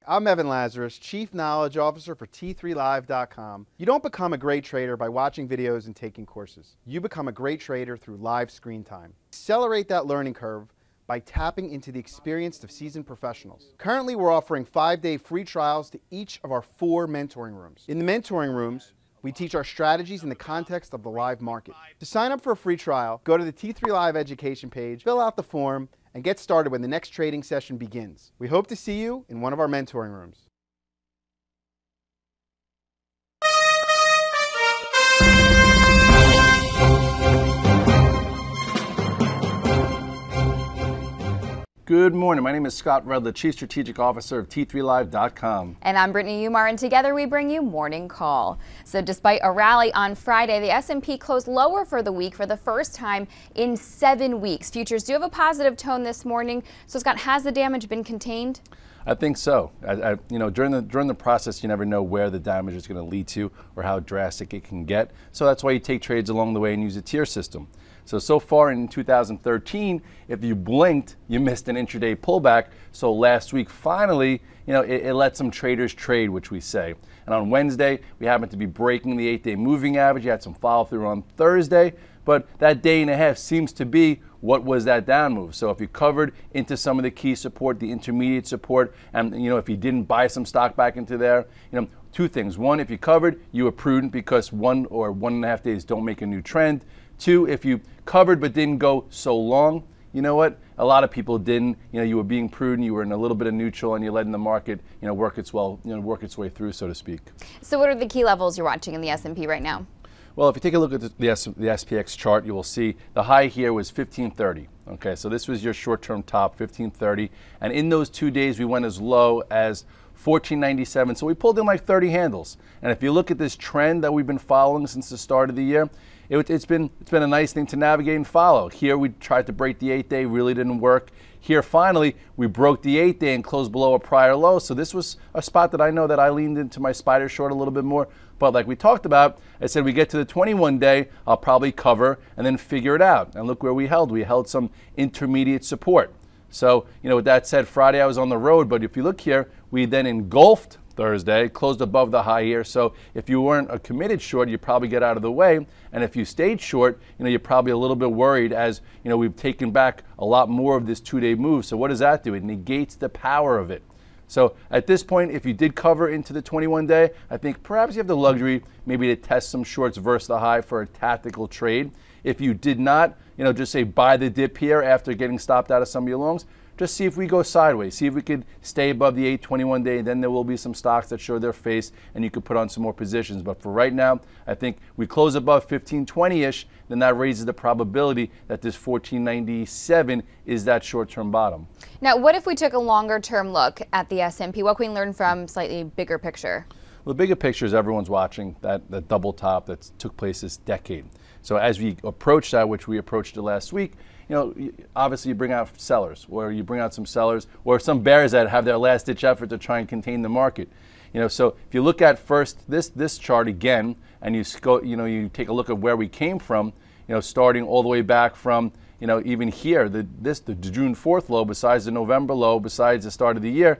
I'm Evan Lazarus, Chief Knowledge Officer for T3Live.com. You don't become a great trader by watching videos and taking courses. You become a great trader through live screen time. Accelerate that learning curve by tapping into the experience of seasoned professionals. Currently, we're offering 5-day free trials to each of our 4 mentoring rooms. In the mentoring rooms, we teach our strategies in the context of the live market. To sign up for a free trial, go to the T3 Live education page, fill out the form, and get started when the next trading session begins. We hope to see you in one of our mentoring rooms. Good morning. My name is Scott Redler, Chief Strategic Officer of T3Live.com. And I'm Brittany Umar, and together we bring you Morning Call. So despite a rally on Friday, the S&P closed lower for the week for the first time in 7 weeks. Futures do have a positive tone this morning. So Scott, has the damage been contained? I think so. During the process, you never know where the damage is going to lead to or how drastic it can get. So that's why you take trades along the way and use a tier system. So far in 2013, if you blinked, you missed an intraday pullback. So last week, finally, it let some traders trade, which we say. And on Wednesday, we happened to be breaking the 8-day moving average. You had some follow through on Thursday, but that day and a half seems to be what was that down move. So if you covered into some of the key support, the intermediate support, and if you didn't buy some stock back into there, two things. One, if you covered, you were prudent because 1 or 1.5 days don't make a new trend. 2, if you covered but didn't go so long, you know what? A lot of people didn't. You were being prudent. You were in a little bit of neutral, and you letting the market, work its way through, so to speak. So, what are the key levels you're watching in the S&P right now? Well, if you take a look at the SPX chart, you will see the high here was 1530. Okay, so this was your short-term top, 1530, and in those 2 days we went as low as 1497. So we pulled in like 30 handles. And if you look at this trend that we've been following since the start of the year, it's been a nice thing to navigate and follow. Here we tried to break the 8-day, really didn't work. Here finally we broke the 8-day and closed below a prior low. So this was a spot that I know that I leaned into my spider short a little bit more. But like we talked about, I said we get to the 21-day, I'll probably cover and then figure it out. And look where we held. We held some intermediate support. So, with that said, Friday I was on the road, but if you look here, we then engulfed Thursday, closed above the high here. So if you weren't a committed short, you probably get out of the way. And if you stayed short, you're probably a little bit worried as, we've taken back a lot more of this 2-day move. So what does that do? It negates the power of it. So at this point, if you did cover into the 21-day, I think perhaps you have the luxury maybe to test some shorts versus the high for a tactical trade. If you did not, just say buy the dip here after getting stopped out of some of your longs, just see if we go sideways, see if we could stay above the 821 day, then there will be some stocks that show their face and you could put on some more positions. But for right now, I think we close above 1520-ish, then that raises the probability that this 1497 is that short-term bottom. Now, what if we took a longer-term look at the S&P? What can we learn from slightly bigger picture? Well, the bigger picture is everyone's watching that double top that took place this decade. So as we approach that, which we approached it last week, obviously you bring out sellers, or you bring out some sellers, or some bears that have their last-ditch effort to try and contain the market. So if you look at first this chart again, and you take a look at where we came from, starting all the way back from, even here, the June 4th low, besides the November low, besides the start of the year,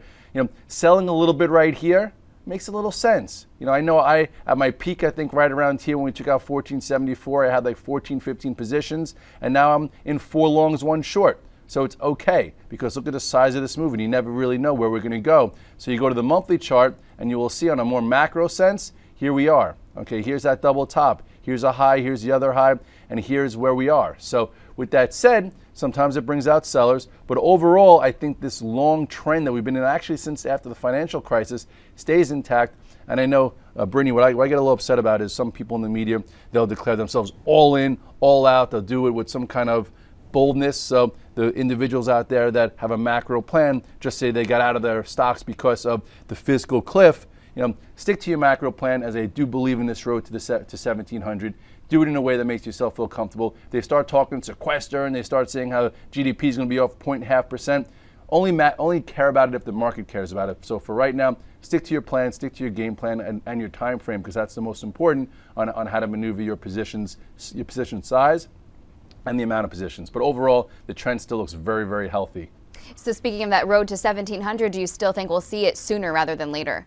selling a little bit right here makes a little sense. I know at my peak, I think right around here when we took out 1474, I had like 14, 15 positions, and now I'm in 4 longs, 1 short. So it's okay, because look at the size of this move, and you never really know where we're going to go. So you go to the monthly chart, and you will see on a more macro sense, here we are. Okay, here's that double top. Here's a high, here's the other high, and here's where we are. So with that said, sometimes it brings out sellers, but overall, I think this long trend that we've been in actually since after the financial crisis stays intact. And I know, Brittany, what I get a little upset about is some people in the media, they'll declare themselves all in, all out. They'll do it with some kind of boldness. So the individuals out there that have a macro plan just say they got out of their stocks because of the fiscal cliff. Stick to your macro plan, as I do believe in this road to 1700. Do it in a way that makes yourself feel comfortable. They start talking sequester and they start saying how GDP is going to be off 0.5%. Only care about it if the market cares about it. So for right now, stick to your plan, stick to your game plan and your time frame, because that's the most important on how to maneuver your position size and the amount of positions. But overall, the trend still looks very, very healthy. So speaking of that road to 1700, do you still think we'll see it sooner rather than later?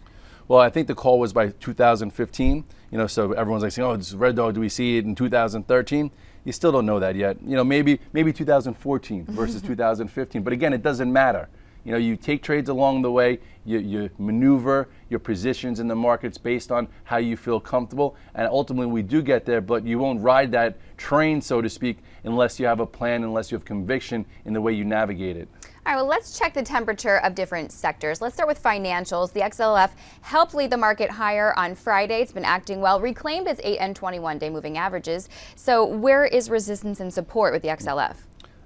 Well, I think the call was by 2015. So everyone's like saying, "Oh, this red dog. Do we see it in 2013?" You still don't know that yet. Maybe 2014 versus 2015. But again, it doesn't matter. You take trades along the way, you maneuver your positions in the markets based on how you feel comfortable, and ultimately we do get there, but you won't ride that train, so to speak, unless you have a plan, unless you have conviction in the way you navigate it. All right, well, let's check the temperature of different sectors. Let's start with financials. The XLF helped lead the market higher on Friday. It's been acting well, reclaimed its 8 and 21-day moving averages. So where is resistance and support with the XLF?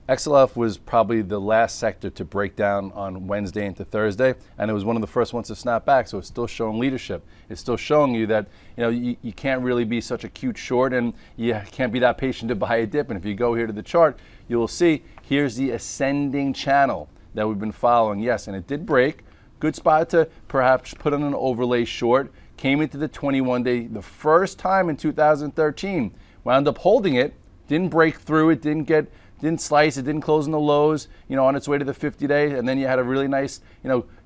XLF was probably the last sector to break down on Wednesday into Thursday, and it was one of the first ones to snap back, so it's still showing leadership. It's still showing you that you can't really be such a cute short, and you can't be that patient to buy a dip. And if you go here to the chart, you will see here's the ascending channel that we've been following. Yes, and it did break. Good spot to perhaps put on an overlay short. Came into the 21-day the first time in 2013. Wound up holding it, didn't break through it, didn't slice, it didn't close in the lows, on its way to the 50-day, and then you had a really nice,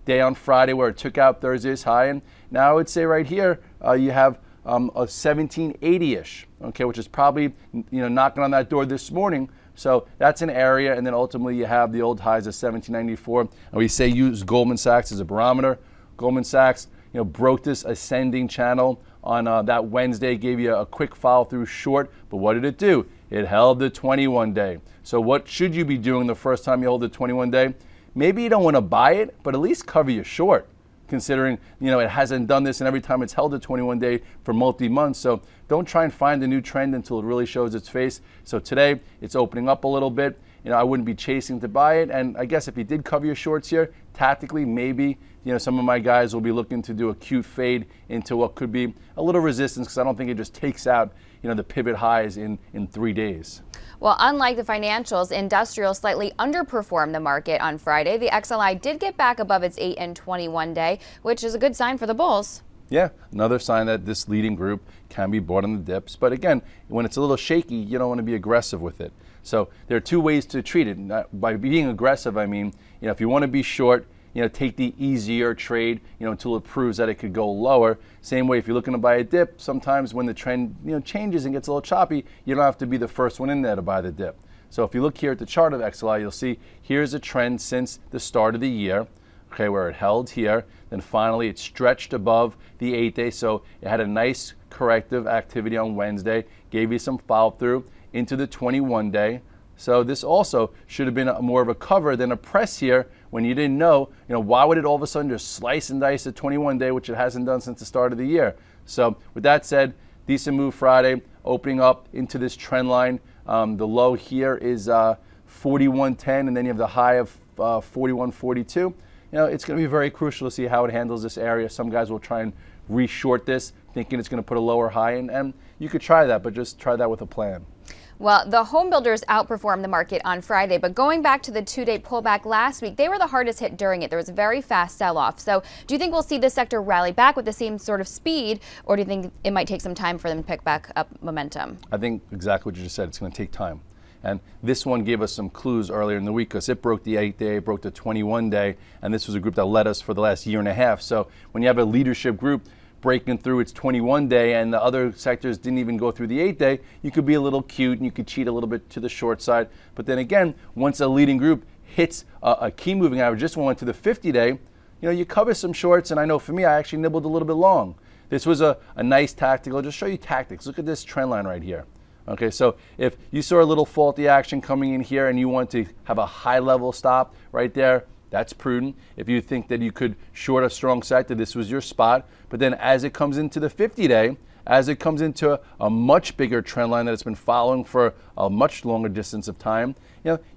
day on Friday where it took out Thursday's high, and now I would say right here you have a 1780-ish, okay, which is probably, knocking on that door this morning. So that's an area, and then ultimately you have the old highs of 1794, and we say use Goldman Sachs as a barometer. Goldman Sachs, broke this ascending channel on that Wednesday, gave you a quick follow through short, but what did it do? It held the 21-day. So what should you be doing the first time you hold the 21-day? Maybe you don't want to buy it, but at least cover your short, considering it hasn't done this, and every time it's held the 21-day for multi-months. So don't try and find a new trend until it really shows its face. So today it's opening up a little bit. I wouldn't be chasing to buy it, and I guess if you did cover your shorts here, tactically maybe some of my guys will be looking to do a cute fade into what could be a little resistance, because I don't think it just takes out the pivot highs in 3 days. Well, unlike the financials, industrial slightly underperformed the market on Friday. The XLI did get back above its 8 and 21-day, which is a good sign for the bulls. Yeah, another sign that this leading group can be bought on the dips. But again, when it's a little shaky, you don't want to be aggressive with it. So there are two ways to treat it. By being aggressive, I mean, if you want to be short, take the easier trade, until it proves that it could go lower. Same way, if you're looking to buy a dip, sometimes when the trend, changes and gets a little choppy, you don't have to be the first one in there to buy the dip. So if you look here at the chart of XLI, you'll see here's a trend since the start of the year, okay, where it held here. Then finally it stretched above the 8-day, so it had a nice corrective activity on Wednesday, gave you some follow through into the 21-day. So this also should have been more of a cover than a press here when you didn't know, why would it all of a sudden just slice and dice the 21-day, which it hasn't done since the start of the year. So with that said, decent move Friday, opening up into this trend line. The low here is 41.10, and then you have the high of 41.42. It's going to be very crucial to see how it handles this area. Some guys will try and re-short this, thinking it's going to put a lower high in, and you could try that, but just try that with a plan. Well, the home builders outperformed the market on Friday, but going back to the 2-day pullback last week, they were the hardest hit during it. There was a very fast sell-off. So do you think we'll see this sector rally back with the same sort of speed, or do you think it might take some time for them to pick back up momentum? I think exactly what you just said. It's going to take time. And this one gave us some clues earlier in the week because it broke the 8-day, broke the 21-day, and this was a group that led us for the last year and a half. So when you have a leadership group breaking through its 21-day and the other sectors didn't even go through the 8-day, you could be a little cute and you could cheat a little bit to the short side. But then again, once a leading group hits a key moving average, just went to the 50-day, you cover some shorts, and I know for me, I actually nibbled a little bit long. This was a nice tactical. Just show you tactics. Look at this trend line right here. Okay, so if you saw a little faulty action coming in here and you want to have a high level stop right there, that's prudent. If you think that you could short a strong sector, this was your spot. But then as it comes into the 50-day, as it comes into a much bigger trend line that it's been following for a much longer distance of time,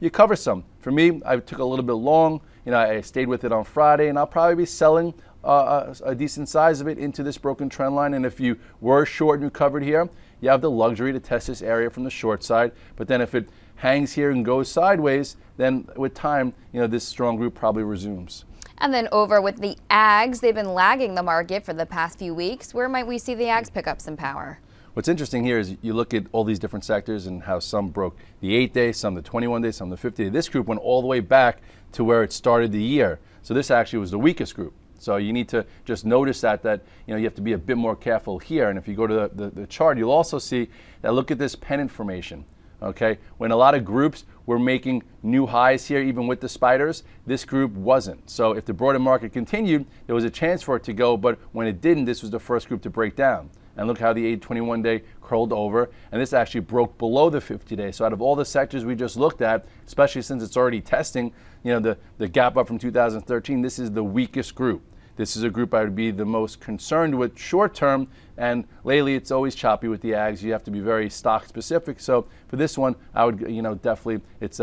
you cover some. For me, I took a little bit long. I stayed with it on Friday, and I'll probably be selling a decent size of it into this broken trend line. And if you were short and you covered here, you have the luxury to test this area from the short side. But then if it hangs here and goes sideways, then with time, this strong group probably resumes. And then over with the ags, they've been lagging the market for the past few weeks. Where might we see the ags pick up some power? What's interesting here is you look at all these different sectors and how some broke the 8-day, some the 21-day, some the 50-day. This group went all the way back to where it started the year. So this actually was the weakest group. So you need to just notice that you have to be a bit more careful here. And if you go to the chart, you'll also see that look at this pennant formation. Okay, when a lot of groups were making new highs here, even with the spiders, this group wasn't. So if the broader market continued, there was a chance for it to go, but when it didn't, this was the first group to break down. And look how the 821-day curled over, and this actually broke below the 50-day. So out of all the sectors we just looked at, especially since it's already testing, the gap up from 2013, this is the weakest group. This is a group I would be the most concerned with short term, and lately it's always choppy with the ags. You have to be very stock specific. So for this one, I would, definitely, it's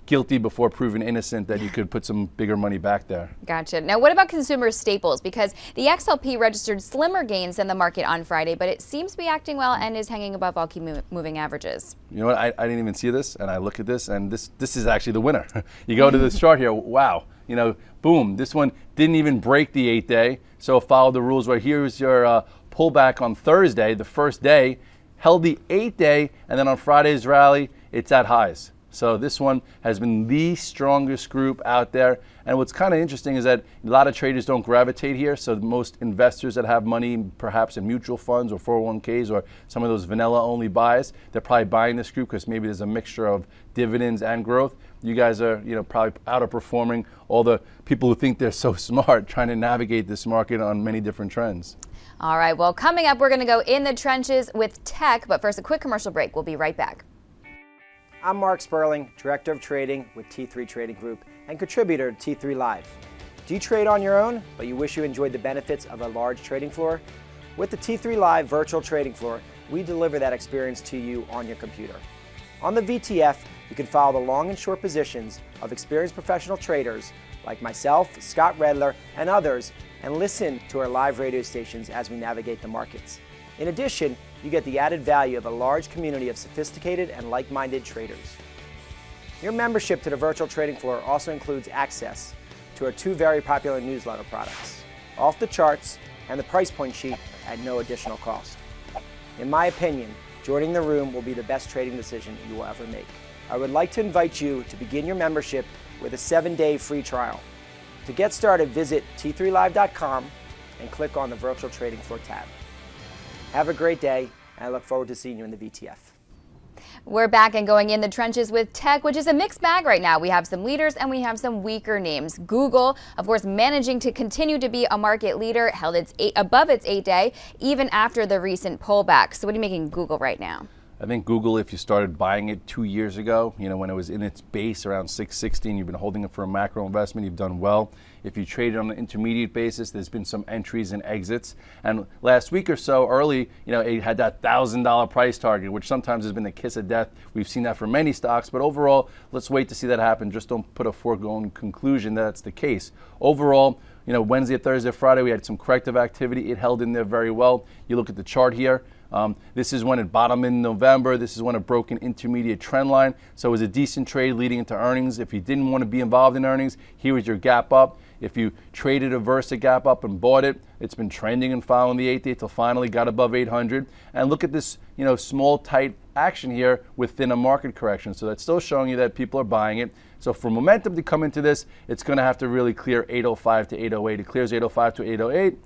guilty before proven innocent that you could put some bigger money back there. Gotcha. Now, what about consumer staples? Because the XLP registered slimmer gains than the market on Friday, but it seems to be acting well and is hanging above all key moving averages. You know what? I didn't even see this, and I look at this, and this is actually the winner. You go to this chart here. Wow. Boom, this one didn't even break the 8-day, so follow the rules right here. Here's your pullback on Thursday, the first day, held the 8-day, and then on Friday's rally, it's at highs. So this one has been the strongest group out there. And what's kind of interesting is that a lot of traders don't gravitate here. So most investors that have money, perhaps in mutual funds or 401ks or some of those vanilla only buys, they're probably buying this group because maybe there's a mixture of dividends and growth. You guys are, probably outperforming all the people who think they're so smart trying to navigate this market on many different trends. All right, well, coming up, we're going to go in the trenches with tech. But first, a quick commercial break. We'll be right back. I'm Mark Sperling, Director of Trading with T3 Trading Group and contributor to T3 Live. Do you trade on your own, but you wish you enjoyed the benefits of a large trading floor? With the T3 Live virtual trading floor, we deliver that experience to you on your computer. On the VTF, you can follow the long and short positions of experienced professional traders like myself, Scott Redler, and others, and listen to our live radio stations as we navigate the markets. In addition, you get the added value of a large community of sophisticated and like-minded traders. Your membership to the virtual trading floor also includes access to our two very popular newsletter products, Off the Charts and the Price Point Sheet at no additional cost. In my opinion, joining the room will be the best trading decision you will ever make. I would like to invite you to begin your membership with a 7-day free trial. To get started, visit t3live.com and click on the Virtual Trading Floor tab. Have a great day, and I look forward to seeing you in the VTF. We're back and going in the trenches with tech, which is a mixed bag right now. We have some leaders and we have some weaker names. Google, of course, managing to continue to be a market leader, held above its 8-day, even after the recent pullback. So what are you making Google right now? I think Google, if you started buying it 2 years ago, when it was in its base around 660 and you've been holding it for a macro investment, you've done well. If you traded on an intermediate basis, there's been some entries and exits. And last week or so, early, it had that $1,000 price target, which sometimes has been the kiss of death. We've seen that for many stocks, but overall, let's wait to see that happen. Just don't put a foregone conclusion that that's the case. Overall, Wednesday, Thursday, Friday, we had some corrective activity. It held in there very well. You look at the chart here. This is when it bottomed in November. This is when it broke an intermediate trend line. So it was a decent trade leading into earnings. If you didn't want to be involved in earnings, here was your gap up. If you traded a Versa gap up and bought it, it's been trending and following the 8-day till finally got above 800. And look at this, small, tight action here within a market correction. So that's still showing you that people are buying it. So for momentum to come into this, it's going to have to really clear 805 to 808. It clears 805 to 808.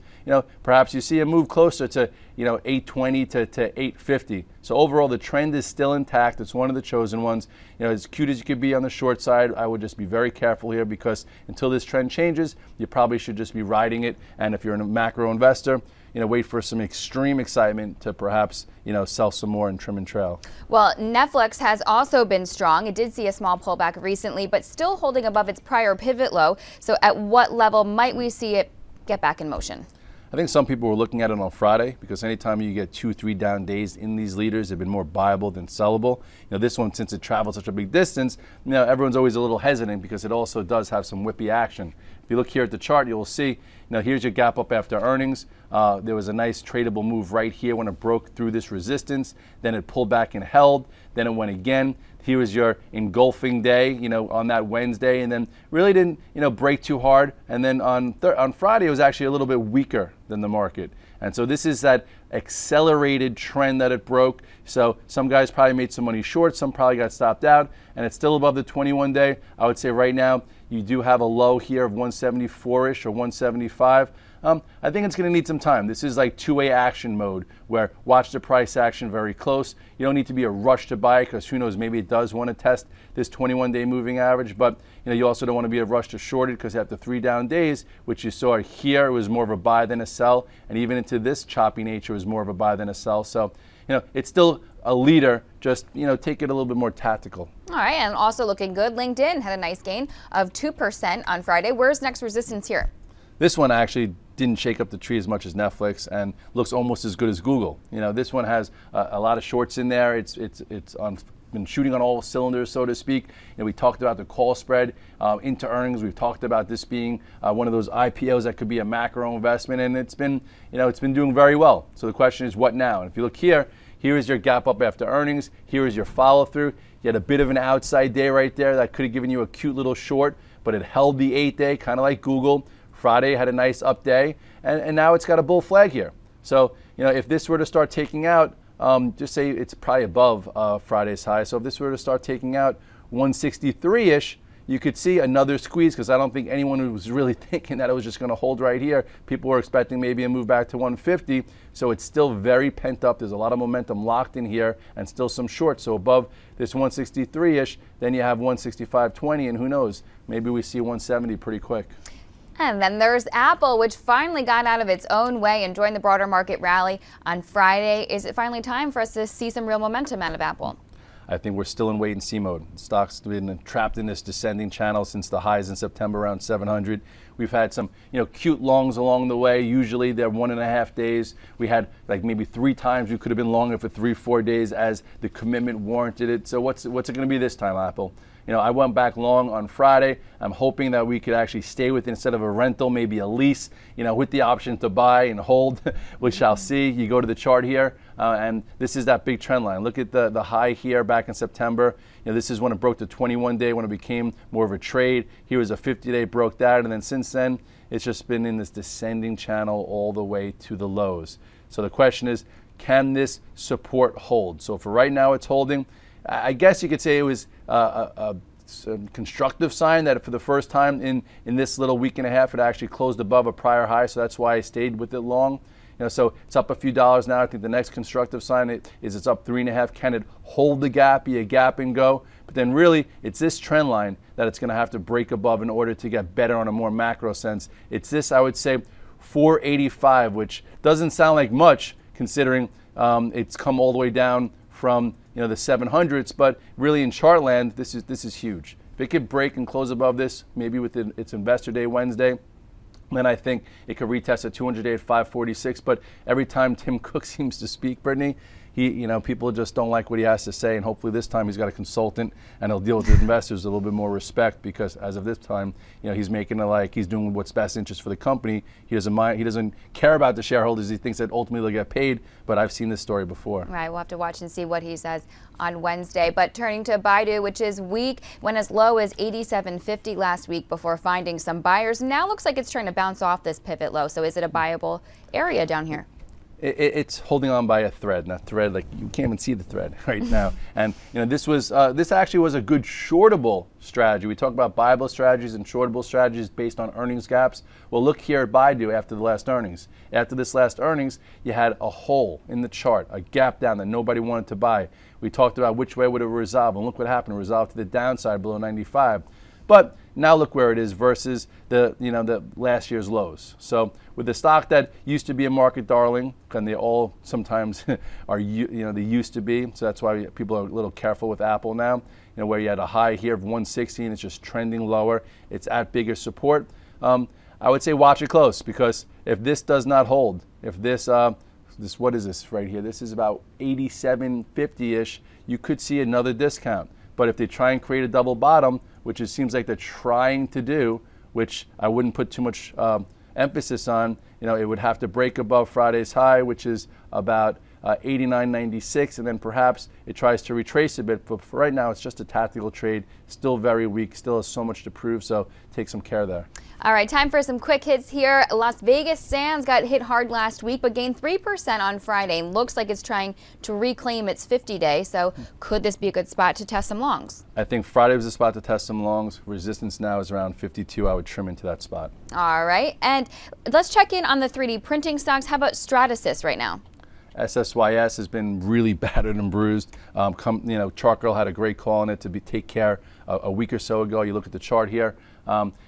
Perhaps you see a move closer to, 820 to 850. So overall, the trend is still intact. It's one of the chosen ones. As cute as you could be on the short side, I would just be very careful here because until this trend changes, you probably should just be riding it. And if you're a macro investor, wait for some extreme excitement to perhaps, sell some more and trim and trail. Well, Netflix has also been strong. It did see a small pullback recently, but still holding above its prior pivot low. So at what level might we see it get back in motion? I think some people were looking at it on Friday because anytime you get 2-3 down days in these leaders, they've been more buyable than sellable. This one, since it traveled such a big distance, everyone's always a little hesitant because it also does have some whippy action. If you look here at the chart, you'll see, here's your gap up after earnings. There was a nice tradable move right here when it broke through this resistance. Then it pulled back and held. Then it went again. Here was your engulfing day, on that Wednesday, and then really didn't, break too hard. And then on Friday, it was actually a little bit weaker than the market. And so this is that accelerated trend that it broke. So some guys probably made some money short, some probably got stopped out, and it's still above the 21-day. I would say right now you do have a low here of 174-ish or 175. I think it's going to need some time. This is like two-way action mode where watch the price action very close. You don't need to be a rush to buy because who knows, maybe it does want to test this 21-day moving average, but you also don't want to be a rush to short it because after 3 down days, which you saw here, it was more of a buy than a sell, and even into this choppy nature, it was more of a buy than a sell. So it's still a leader, just take it a little bit more tactical. All right, and also looking good, LinkedIn had a nice gain of 2% on Friday. Where's next resistance here? This one actually didn't shake up the tree as much as Netflix and looks almost as good as Google. This one has a lot of shorts in there. It's been shooting on all cylinders, so to speak. We talked about the call spread into earnings. We've talked about this being one of those IPOs that could be a macro investment, and it's been doing very well. So the question is, what now? And if you look here is your gap up after earnings. Here is your follow through. You had a bit of an outside day right there that could have given you a cute little short, but it held the 8-day, kind of like Google. Friday had a nice up day, and now it's got a bull flag here. So, if this were to start taking out, just say it's probably above Friday's high. So if this were to start taking out 163-ish, you could see another squeeze because I don't think anyone was really thinking that it was just going to hold right here. People were expecting maybe a move back to 150. So it's still very pent up. There's a lot of momentum locked in here and still some shorts. So above this 163-ish, then you have 165.20, and who knows, maybe we see 170 pretty quick. And then there's Apple, which finally got out of its own way and joined the broader market rally on Friday. Is it finally time for us to see some real momentum out of Apple? I think we're still in wait-and-see mode. Stock's been trapped in this descending channel since the highs in September around 700. We've had some, cute longs along the way. Usually they're 1.5 days. We had like maybe 3 times we could have been longer for 3-4 days as the commitment warranted it. So what's it going to be this time, Apple? I went back long on Friday. I'm hoping that we could actually stay with it instead of a rental, maybe a lease, with the option to buy and hold. We shall see. You go to the chart here, and this is that big trend line. Look at the high here back in September. This is when it broke the 21-day, when it became more of a trade. Here was a 50-day, broke that, and then since then, it's just been in this descending channel all the way to the lows. So the question is, can this support hold? So for right now, it's holding. I guess you could say it was a constructive sign that for the first time in this little week and a half, it actually closed above a prior high, so that's why I stayed with it long. So it's up a few dollars now. I think the next constructive sign is it's up 3.5. Can it hold the gap, be a gap and go? But then really, it's this trend line that it's going to have to break above in order to get better on a more macro sense. It's this, I would say, 485, which doesn't sound like much considering it's come all the way down from the 700s, but really in chart land, this is huge. If it could break and close above this, maybe with its Investor Day Wednesday, then I think it could retest a 200-day at 546. But every time Tim Cook seems to speak, Brittany, people just don't like what he has to say, and hopefully this time he's got a consultant and he'll deal with the investors with a little bit more respect, because as of this time, he's making it like he's doing what's best interest for the company. He doesn't care about the shareholders. He thinks that ultimately they'll get paid, but I've seen this story before. Right, we'll have to watch and see what he says on Wednesday. But turning to BIDU, which is weak, went as low as 87.50 last week before finding some buyers. Now looks like it's trying to bounce off this pivot low. So is it a buyable area down here? It's holding on by a thread, and that thread, like, you can't even see the thread right now. And this actually was a good shortable strategy. We talk about buyable strategies and shortable strategies based on earnings gaps. Well, look here at BIDU after the last earnings. After this last earnings, you had a hole in the chart, a gap down that nobody wanted to buy. We talked about which way would it resolve, and look what happened. It resolved to the downside below 95. But now look where it is versus the last year's lows. So with the stock that used to be a market darling, and they all sometimes are, they used to be. So that's why people are a little careful with Apple now. Where you had a high here of 160 and it's just trending lower. It's at bigger support. I would say watch it close, because if this does not hold, if this what is this right here? This is about 87.50-ish. You could see another discount. But if they try and create a double bottom, which it seems like they're trying to do, which I wouldn't put too much emphasis on, it would have to break above Friday's high, which is about 89.96, and then perhaps it tries to retrace a bit. But for right now, it's just a tactical trade, still very weak, still has so much to prove, so take some care there. All right, time for some quick hits here. Las Vegas Sands got hit hard last week, but gained 3% on Friday. Looks like it's trying to reclaim its 50-day, so could this be a good spot to test some longs? I think Friday was a spot to test some longs. Resistance now is around 52. I would trim into that spot. All right, and let's check in on the 3D printing stocks. How about SSYS right now? SSYS has been really battered and bruised. Chart Girl had a great call on it to take care a week or so ago. You look at the chart here.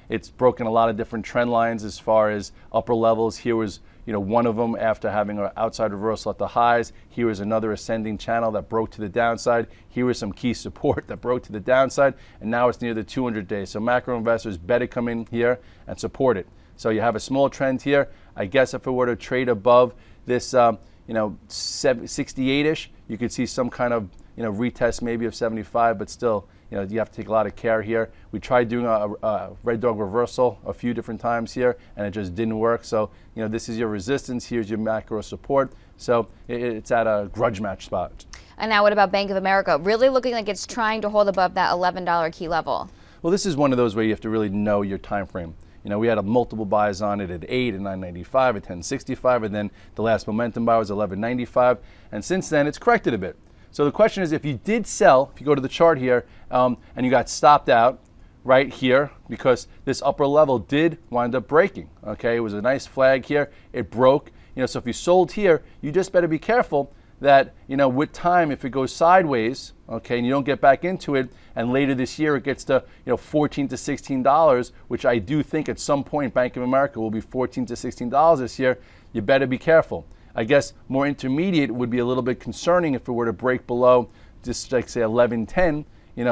It's broken a lot of different trend lines as far as upper levels. Here was one of them after having an outside reversal at the highs. Here was another ascending channel that broke to the downside. Here was some key support that broke to the downside, and now it's near the 200 days. So macro investors better come in here and support it. So you have a small trend here. I guess if it were to trade above this 68-ish, you could see some kind of retest maybe of 75, but still you have to take a lot of care here. We tried doing a red dog reversal a few different times here, and it just didn't work. So this is your resistance, here's your macro support. So it's at a grudge match spot. And now what about Bank of America? Really looking like it's trying to hold above that $11 key level. Well, this is one of those where you have to really know your time frame. We had multiple buys on it at 8 and 9.95 at 10.65, and then the last momentum buy was 11.95, and since then it's corrected a bit. So the question is, if you did sell, if you go to the chart here, and you got stopped out right here, because this upper level did wind up breaking. Okay, it was a nice flag here, it broke. So if you sold here, you just better be careful that with time, if it goes sideways, okay, and you don't get back into it, and later this year it gets to $14 to $16, which I do think at some point Bank of America will be $14 to $16 this year, you better be careful. I guess more intermediate would be a little bit concerning if it were to break below, just like say 11.10,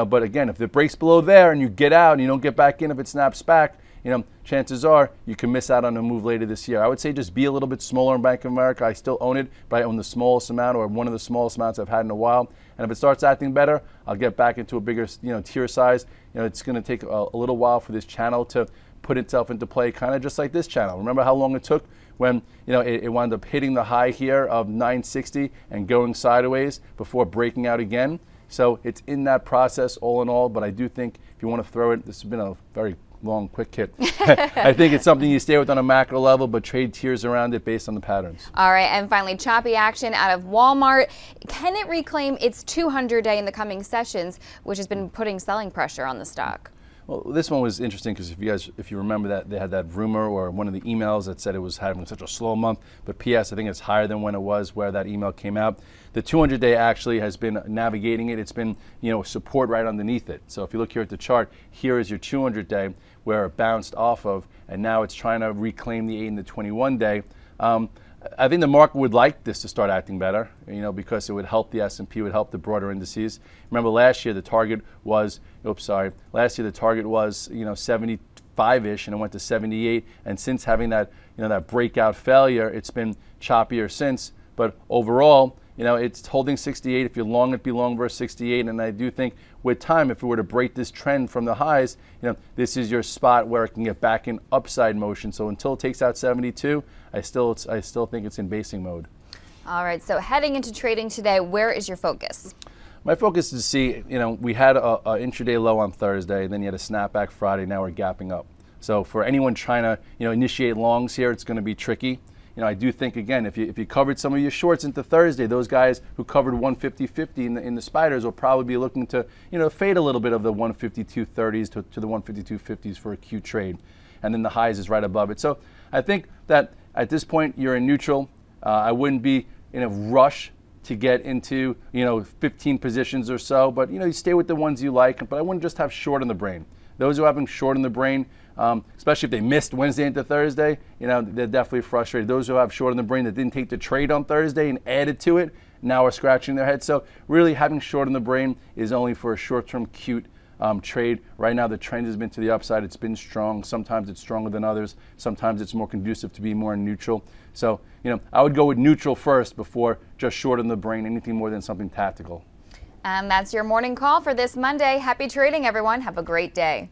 but again, if it breaks below there and you get out and you don't get back in, if it snaps back, chances are you can miss out on a move later this year. I would say just be a little bit smaller in Bank of America. I still own it, but I own the smallest amount, or one of the smallest amounts I've had in a while. And if it starts acting better, I'll get back into a bigger tier size. It's going to take a little while for this channel to put itself into play, kind of just like this channel. Remember how long it took when it wound up hitting the high here of 960 and going sideways before breaking out again? So it's in that process all in all, but I do think if you want to throw it, this has been a very long, quick hit. I think it's something you stay with on a macro level, but trade tiers around it based on the patterns. All right, and finally, choppy action out of Walmart. Can it reclaim its 200-day in the coming sessions, which has been putting selling pressure on the stock? Well, this one was interesting because if you remember that they had that rumor or one of the emails that said it was having such a slow month, but PS, I think it's higher than when it was where that email came out. The 200-day actually has been navigating it. It's been, support right underneath it. So if you look here at the chart, here is your 200-day where it bounced off of, and now it's trying to reclaim the 8 and the 21-day. I think the market would like this to start acting better, because it would help the S&P, would help the broader indices. Remember last year the target was, last year the target was, 75-ish, and it went to 78. And since having that, that breakout failure, it's been choppier since. But overall, it's holding 68. If you're long, it'd be long versus 68. And I do think with time, if it were to break this trend from the highs, this is your spot where it can get back in upside motion. So until it takes out 72, I still think it's in basing mode. All right, so heading into trading today, where is your focus? My focus is to see, we had a intraday low on Thursday, then you had a snapback Friday, now we're gapping up. So for anyone trying to, initiate longs here, it's going to be tricky. I do think, again, if you covered some of your shorts into Thursday, those guys who covered 150.50 in the spiders will probably be looking to, fade a little bit of the 152.30s to the 152.50s for a Q trade. And then the highs is right above it. So I think that at this point, you're in neutral. I wouldn't be in a rush to get into, 15 positions or so, but, you stay with the ones you like. But I wouldn't just have short on the brain. Those who are having short in the brain, especially if they missed Wednesday into Thursday, they're definitely frustrated. Those who have short in the brain that didn't take the trade on Thursday and added to it, now are scratching their head. So really having short in the brain is only for a short-term cute trade. Right now the trend has been to the upside. It's been strong. Sometimes it's stronger than others. Sometimes it's more conducive to be more neutral. So, I would go with neutral first before just short in the brain, anything more than something tactical. And that's your morning call for this Monday. Happy trading, everyone. Have a great day.